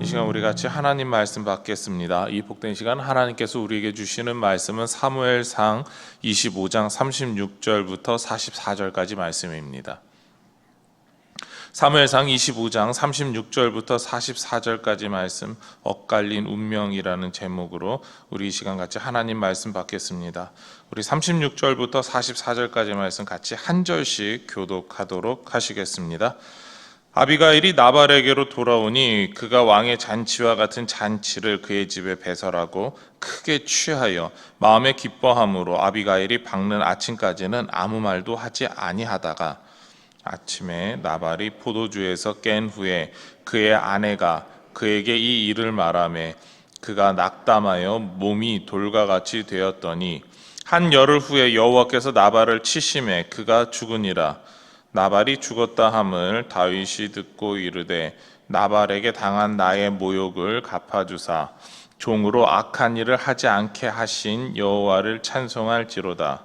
시간 우리 같이 하나님 말씀 받겠습니다. 이 복된 시간 하나님께서 우리에게 주시는 말씀은 사무엘상 25장 36절부터 44절까지 말씀입니다. 사무엘상 25장 36절부터 44절까지 말씀, 엇갈린 운명이라는 제목으로 우리 이 시간 같이 하나님 말씀 받겠습니다. 우리 36절부터 44절까지 말씀 같이 한 절씩 교독하도록 하시겠습니다. 아비가일이 나발에게로 돌아오니 그가 왕의 잔치와 같은 잔치를 그의 집에 배설하고 크게 취하여 마음에 기뻐함으로 아비가일이 밝는 아침까지는 아무 말도 하지 아니하다가 아침에 나발이 포도주에서 깬 후에 그의 아내가 그에게 이 일을 말하매 그가 낙담하여 몸이 돌과 같이 되었더니 한 열흘 후에 여호와께서 나발을 치심해 그가 죽으니라. 나발이 죽었다 함을 다윗이 듣고 이르되 나발에게 당한 나의 모욕을 갚아주사 종으로 악한 일을 하지 않게 하신 여호와를 찬송할지로다.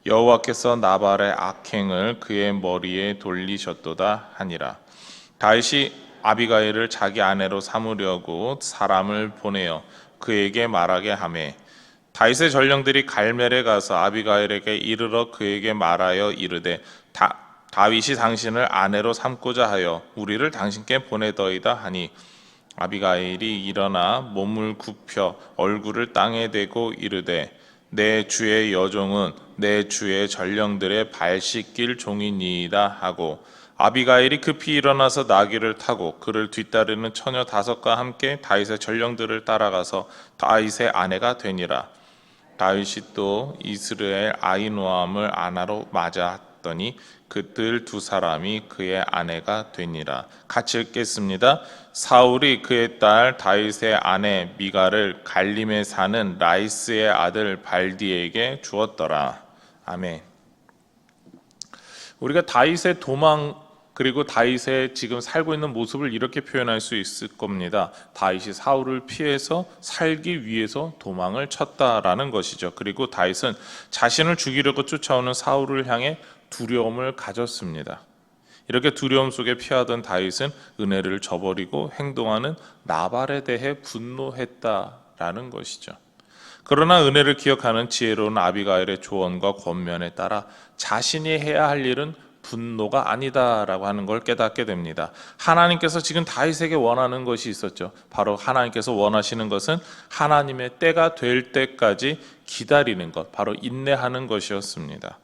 여호와께서 나발의 악행을 그의 머리에 돌리셨도다 하니라. 다윗이 아비가일을 자기 아내로 삼으려고 사람을 보내어 그에게 말하게 하매 다윗의 전령들이 갈멜에 가서 아비가일에게 이르러 그에게 말하여 이르되 다윗이 당신을 아내로 삼고자 하여 우리를 당신께 보내더이다 하니 아비가일이 일어나 몸을 굽혀 얼굴을 땅에 대고 이르되 내 주의 여종은 내 주의 전령들의 발 씻길 종이니이다 하고 아비가일이 급히 일어나서 나귀를 타고 그를 뒤따르는 처녀 5과 함께 다윗의 전령들을 따라가서 다윗의 아내가 되니라. 다윗이 또 이스라엘 아히노암을 아나로 맞았더니 그들 두 사람이 그의 아내가 되니라. 같이 읽겠습니다. 사울이 그의 딸 다윗의 아내 미갈을 갈림에 사는 라이스의 아들 발디에게 주었더라. 아멘. 우리가 다윗의 도망 그리고 다윗의 지금 살고 있는 모습을 이렇게 표현할 수 있을 겁니다. 다윗이 사울을 피해서 살기 위해서 도망을 쳤다라는 것이죠. 그리고 다윗은 자신을 죽이려고 쫓아오는 사울을 향해 두려움을 가졌습니다. 이렇게 두려움 속에 피하던 다윗은 은혜를 저버리고 행동하는 나발에 대해 분노했다라는 것이죠. 그러나 은혜를 기억하는 지혜로운 아비가일의 조언과 권면에 따라 자신이 해야 할 일은 분노가 아니다라고 하는 걸 깨닫게 됩니다. 하나님께서 지금 다윗에게 원하는 것이 있었죠. 바로 하나님께서 원하시는 것은 하나님의 때가 될 때까지 기다리는 것, 바로 인내하는 것이었습니다.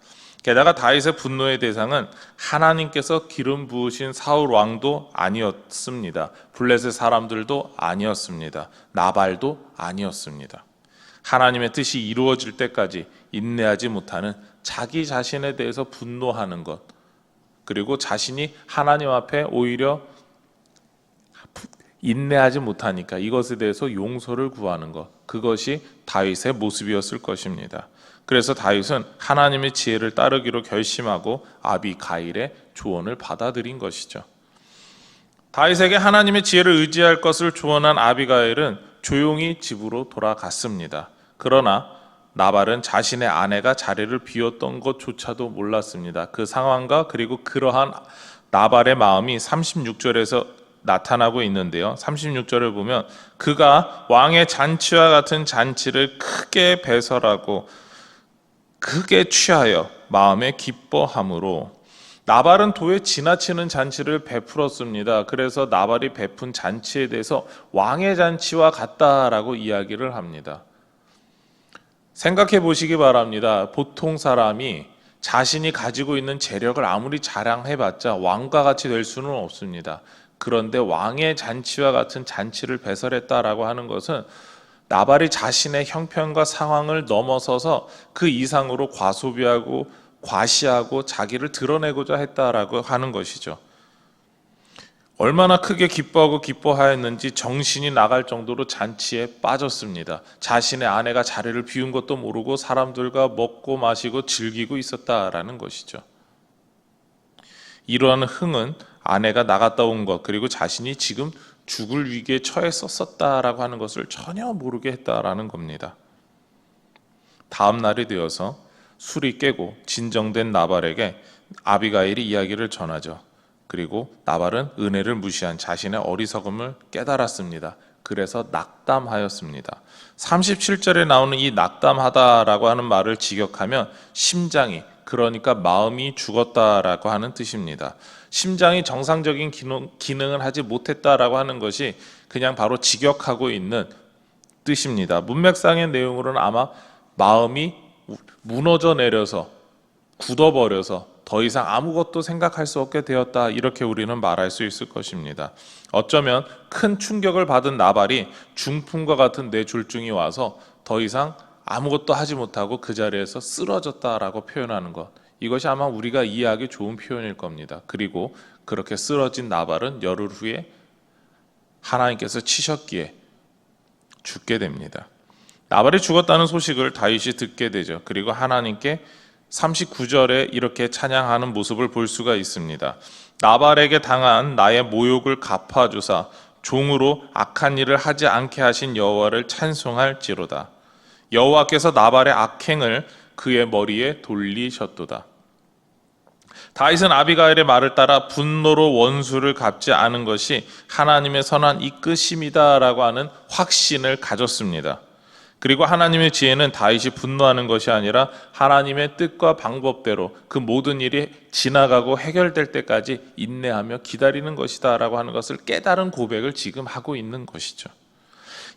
게다가 다윗의 분노의 대상은 하나님께서 기름 부으신 사울 왕도 아니었습니다. 블레셋 사람들도 아니었습니다. 나발도 아니었습니다. 하나님의 뜻이 이루어질 때까지 인내하지 못하는 자기 자신에 대해서 분노하는 것, 그리고 자신이 하나님 앞에 오히려 인내하지 못하니까 이것에 대해서 용서를 구하는 것, 그것이 다윗의 모습이었을 것입니다. 그래서 다윗은 하나님의 지혜를 따르기로 결심하고 아비가일의 조언을 받아들인 것이죠. 다윗에게 하나님의 지혜를 의지할 것을 조언한 아비가일은 조용히 집으로 돌아갔습니다. 그러나 나발은 자신의 아내가 자리를 비웠던 것조차도 몰랐습니다. 그 상황과 그리고 그러한 나발의 마음이 36절에서 나타나고 있는데요. 36절을 보면 그가 왕의 잔치와 같은 잔치를 크게 배설하고 크게 취하여 마음에 기뻐함으로 나발은 도에 지나치는 잔치를 베풀었습니다. 그래서 나발이 베푼 잔치에 대해서 왕의 잔치와 같다라고 이야기를 합니다. 생각해 보시기 바랍니다. 보통 사람이 자신이 가지고 있는 재력을 아무리 자랑해봤자 왕과 같이 될 수는 없습니다. 그런데 왕의 잔치와 같은 잔치를 배설했다라고 하는 것은 나발이 자신의 형편과 상황을 넘어서서 그 이상으로 과소비하고 과시하고 자기를 드러내고자 했다라고 하는 것이죠. 얼마나 크게 기뻐하고 기뻐하였는지 정신이 나갈 정도로 잔치에 빠졌습니다. 자신의 아내가 자리를 비운 것도 모르고 사람들과 먹고 마시고 즐기고 있었다라는 것이죠. 이러한 흥은 아내가 나갔다 온 것, 그리고 자신이 지금 죽을 위기에 처했었다라고 하는 것을 전혀 모르게 했다라는 겁니다. 다음 날이 되어서 술이 깨고 진정된 나발에게 아비가일이 이야기를 전하죠. 그리고 나발은 은혜를 무시한 자신의 어리석음을 깨달았습니다. 그래서 낙담하였습니다. 37절에 나오는 이 낙담하다라고 하는 말을 직역하면 심장이, 그러니까 마음이 죽었다라고 하는 뜻입니다. 심장이 정상적인 기능을 하지 못했다라고 하는 것이 그냥 바로 직역하고 있는 뜻입니다. 문맥상의 내용으로는 아마 마음이 무너져 내려서 굳어버려서 더 이상 아무것도 생각할 수 없게 되었다, 이렇게 우리는 말할 수 있을 것입니다. 어쩌면 큰 충격을 받은 나발이 중풍과 같은 뇌졸중이 와서 더 이상 아무것도 하지 못하고 그 자리에서 쓰러졌다라고 표현하는 것, 이것이 아마 우리가 이해하기 좋은 표현일 겁니다. 그리고 그렇게 쓰러진 나발은 열흘 후에 하나님께서 치셨기에 죽게 됩니다. 나발이 죽었다는 소식을 다윗이 듣게 되죠. 그리고 하나님께 39절에 이렇게 찬양하는 모습을 볼 수가 있습니다. 나발에게 당한 나의 모욕을 갚아주사 종으로 악한 일을 하지 않게 하신 여호와를 찬송할지로다. 여호와께서 나발의 악행을 그의 머리에 돌리셨도다. 다윗은 아비가일의 말을 따라 분노로 원수를 갚지 않은 것이 하나님의 선한 이끄심이다라고 하는 확신을 가졌습니다. 그리고 하나님의 지혜는 다윗이 분노하는 것이 아니라 하나님의 뜻과 방법대로 그 모든 일이 지나가고 해결될 때까지 인내하며 기다리는 것이다 라고 하는 것을 깨달은 고백을 지금 하고 있는 것이죠.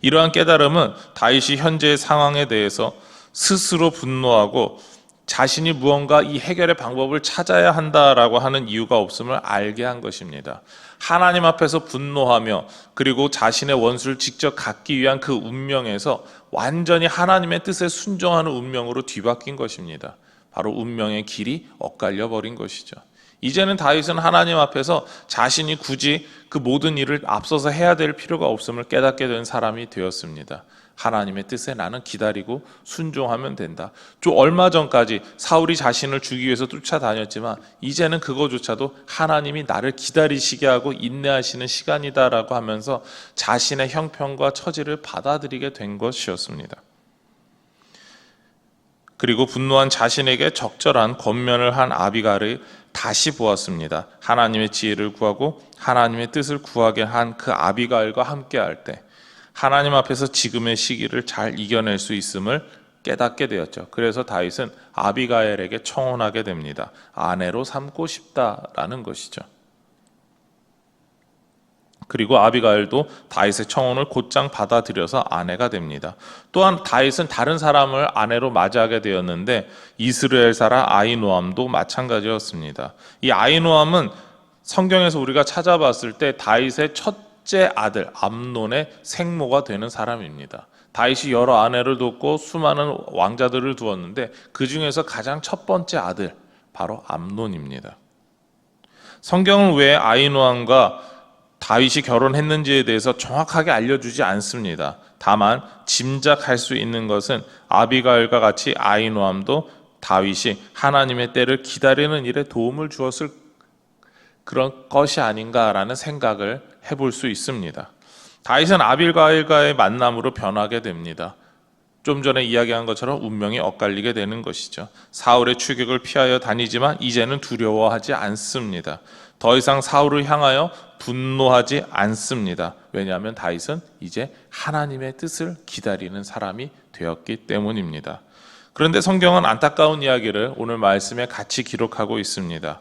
이러한 깨달음은 다윗이 현재의 상황에 대해서 스스로 분노하고 자신이 무언가 이 해결의 방법을 찾아야 한다라고 하는 이유가 없음을 알게 한 것입니다. 하나님 앞에서 분노하며 그리고 자신의 원수를 직접 갚기 위한 그 운명에서 완전히 하나님의 뜻에 순종하는 운명으로 뒤바뀐 것입니다. 바로 운명의 길이 엇갈려 버린 것이죠. 이제는 다윗은 하나님 앞에서 자신이 굳이 그 모든 일을 앞서서 해야 될 필요가 없음을 깨닫게 된 사람이 되었습니다. 하나님의 뜻에 나는 기다리고 순종하면 된다. 좀 얼마 전까지 사울이 자신을 죽이기 위해서 쫓아다녔지만 이제는 그거조차도 하나님이 나를 기다리시게 하고 인내하시는 시간이다라고 하면서 자신의 형편과 처지를 받아들이게 된 것이었습니다. 그리고 분노한 자신에게 적절한 권면을 한 아비가일을 다시 보았습니다. 하나님의 지혜를 구하고 하나님의 뜻을 구하게 한 그 아비가일과 함께 할 때 하나님 앞에서 지금의 시기를 잘 이겨낼 수 있음을 깨닫게 되었죠. 그래서 다윗은 아비가일에게 청혼하게 됩니다. 아내로 삼고 싶다라는 것이죠. 그리고 아비가일도 다윗의 청혼을 곧장 받아들여서 아내가 됩니다. 또한 다윗은 다른 사람을 아내로 맞이하게 되었는데 이스라엘 사람 아히노암도 마찬가지였습니다. 이 아히노암은 성경에서 우리가 찾아봤을 때 다윗의 첫째 아들 암논의 생모가 되는 사람입니다. 다윗이 여러 아내를 뒀고 수많은 왕자들을 두었는데 그 중에서 가장 첫 번째 아들 바로 암논입니다. 성경은 왜 아히노암과 다윗이 결혼했는지에 대해서 정확하게 알려주지 않습니다. 다만 짐작할 수 있는 것은 아비가일과 같이 아히노암도 다윗이 하나님의 때를 기다리는 일에 도움을 주었을 그런 것이 아닌가라는 생각을 해볼 수 있습니다. 다윗은 아비가일과의 만남으로 변하게 됩니다. 좀 전에 이야기한 것처럼 운명이 엇갈리게 되는 것이죠. 사울의 추격을 피하여 다니지만 이제는 두려워하지 않습니다. 더 이상 사울을 향하여 분노하지 않습니다. 왜냐하면 다윗은 이제 하나님의 뜻을 기다리는 사람이 되었기 때문입니다. 그런데 성경은 안타까운 이야기를 오늘 말씀에 같이 기록하고 있습니다.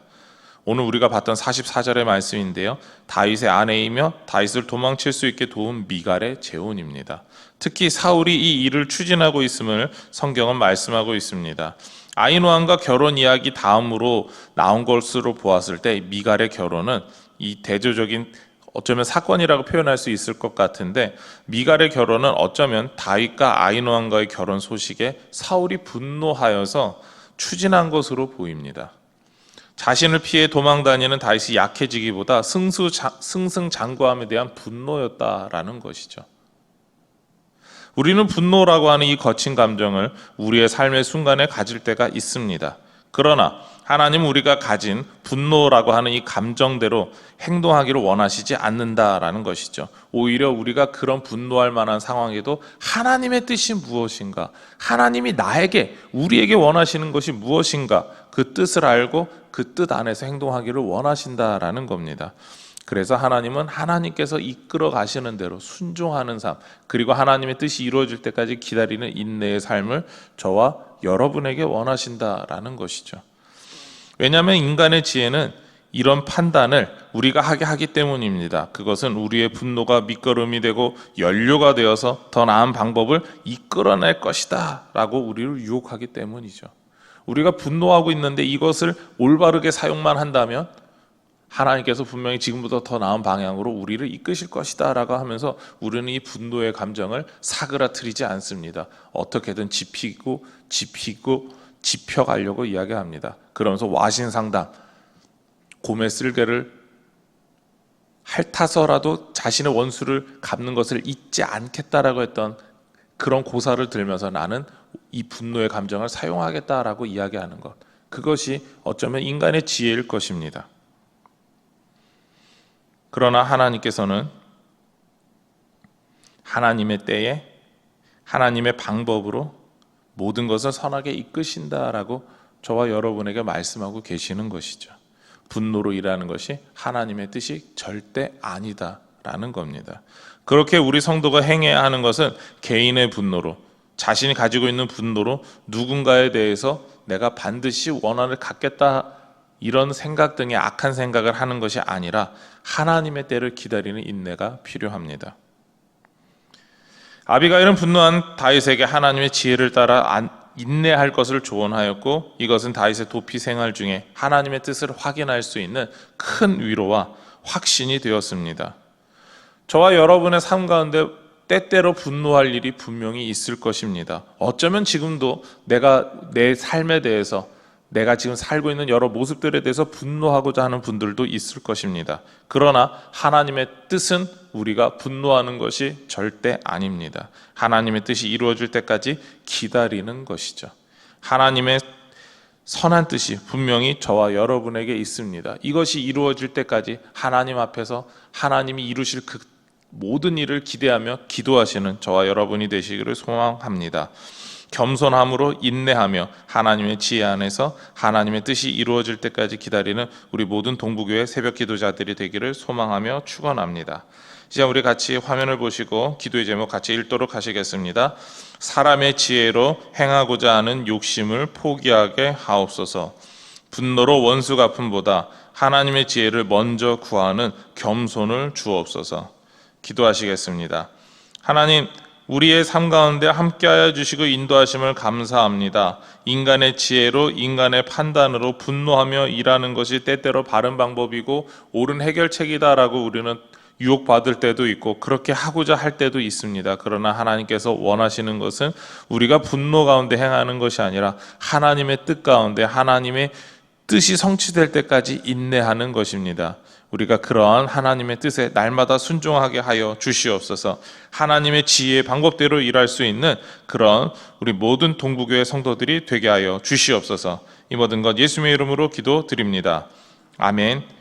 오늘 우리가 봤던 44절의 말씀인데요. 다윗의 아내이며 다윗을 도망칠 수 있게 도운 미갈의 재혼입니다. 특히 사울이 이 일을 추진하고 있음을 성경은 말씀하고 있습니다. 아히노암과 결혼 이야기 다음으로 나온 것으로 보았을 때 미갈의 결혼은 이 대조적인 어쩌면 사건이라고 표현할 수 있을 것 같은데 미갈의 결혼은 어쩌면 다윗과 아히노암과의 결혼 소식에 사울이 분노하여서 추진한 것으로 보입니다. 자신을 피해 도망다니는 다윗이 약해지기보다 승승장구함에 대한 분노였다라는 것이죠. 우리는 분노라고 하는 이 거친 감정을 우리의 삶의 순간에 가질 때가 있습니다. 그러나 하나님은 우리가 가진 분노라고 하는 이 감정대로 행동하기를 원하시지 않는다라는 것이죠. 오히려 우리가 그런 분노할 만한 상황에도 하나님의 뜻이 무엇인가, 하나님이 나에게, 우리에게 원하시는 것이 무엇인가, 그 뜻을 알고 그 뜻 안에서 행동하기를 원하신다라는 겁니다. 그래서 하나님은 하나님께서 이끌어 가시는 대로 순종하는 삶, 그리고 하나님의 뜻이 이루어질 때까지 기다리는 인내의 삶을 저와 여러분에게 원하신다라는 것이죠. 왜냐하면 인간의 지혜는 이런 판단을 우리가 하게 하기 때문입니다. 그것은 우리의 분노가 밑거름이 되고 연료가 되어서 더 나은 방법을 이끌어낼 것이다 라고 우리를 유혹하기 때문이죠. 우리가 분노하고 있는데 이것을 올바르게 사용만 한다면 하나님께서 분명히 지금부터 더 나은 방향으로 우리를 이끄실 것이다 라고 하면서 우리는 이 분노의 감정을 사그라뜨리지 않습니다. 어떻게든 짚혀가려고 이야기합니다. 그러면서 와신상담, 곰의 쓸개를 핥아서라도 자신의 원수를 갚는 것을 잊지 않겠다라고 했던 그런 고사를 들면서 나는 이 분노의 감정을 사용하겠다라고 이야기하는 것, 그것이 어쩌면 인간의 지혜일 것입니다. 그러나 하나님께서는 하나님의 때에 하나님의 방법으로 모든 것을 선하게 이끄신다라고 저와 여러분에게 말씀하고 계시는 것이죠. 분노로 일하는 것이 하나님의 뜻이 절대 아니다라는 겁니다. 그렇게 우리 성도가 행해야 하는 것은 개인의 분노로, 자신이 가지고 있는 분노로 누군가에 대해서 내가 반드시 원한을 갖겠다, 이런 생각 등의 악한 생각을 하는 것이 아니라 하나님의 때를 기다리는 인내가 필요합니다. 아비가일은 분노한 다윗에게 하나님의 지혜를 따라 인내할 것을 조언하였고, 이것은 다윗의 도피 생활 중에 하나님의 뜻을 확인할 수 있는 큰 위로와 확신이 되었습니다. 저와 여러분의 삶 가운데 때때로 분노할 일이 분명히 있을 것입니다. 어쩌면 지금도 내가 내 삶에 대해서, 내가 지금 살고 있는 여러 모습들에 대해서 분노하고자 하는 분들도 있을 것입니다. 그러나 하나님의 뜻은 우리가 분노하는 것이 절대 아닙니다. 하나님의 뜻이 이루어질 때까지 기다리는 것이죠. 하나님의 선한 뜻이 분명히 저와 여러분에게 있습니다. 이것이 이루어질 때까지 하나님 앞에서 하나님이 이루실 그 모든 일을 기대하며 기도하시는 저와 여러분이 되시기를 소망합니다. 겸손함으로 인내하며 하나님의 지혜 안에서 하나님의 뜻이 이루어질 때까지 기다리는 우리 모든 동부교회 새벽 기도자들이 되기를 소망하며 축원합니다. 이제 우리 같이 화면을 보시고 기도의 제목 같이 읽도록 하시겠습니다. 사람의 지혜로 행하고자 하는 욕심을 포기하게 하옵소서. 분노로 원수 갚음보다 하나님의 지혜를 먼저 구하는 겸손을 주옵소서. 기도하시겠습니다. 하나님, 우리의 삶 가운데 함께하여 주시고 인도하심을 감사합니다. 인간의 지혜로, 인간의 판단으로 분노하며 일하는 것이 때때로 바른 방법이고 옳은 해결책이다라고 우리는 유혹받을 때도 있고 그렇게 하고자 할 때도 있습니다. 그러나 하나님께서 원하시는 것은 우리가 분노 가운데 행하는 것이 아니라 하나님의 뜻 가운데 하나님의 뜻이 성취될 때까지 인내하는 것입니다. 우리가 그러한 하나님의 뜻에 날마다 순종하게 하여 주시옵소서. 하나님의 지혜의 방법대로 일할 수 있는 그런 우리 모든 동부교회 성도들이 되게 하여 주시옵소서. 이 모든 것 예수님의 이름으로 기도드립니다. 아멘.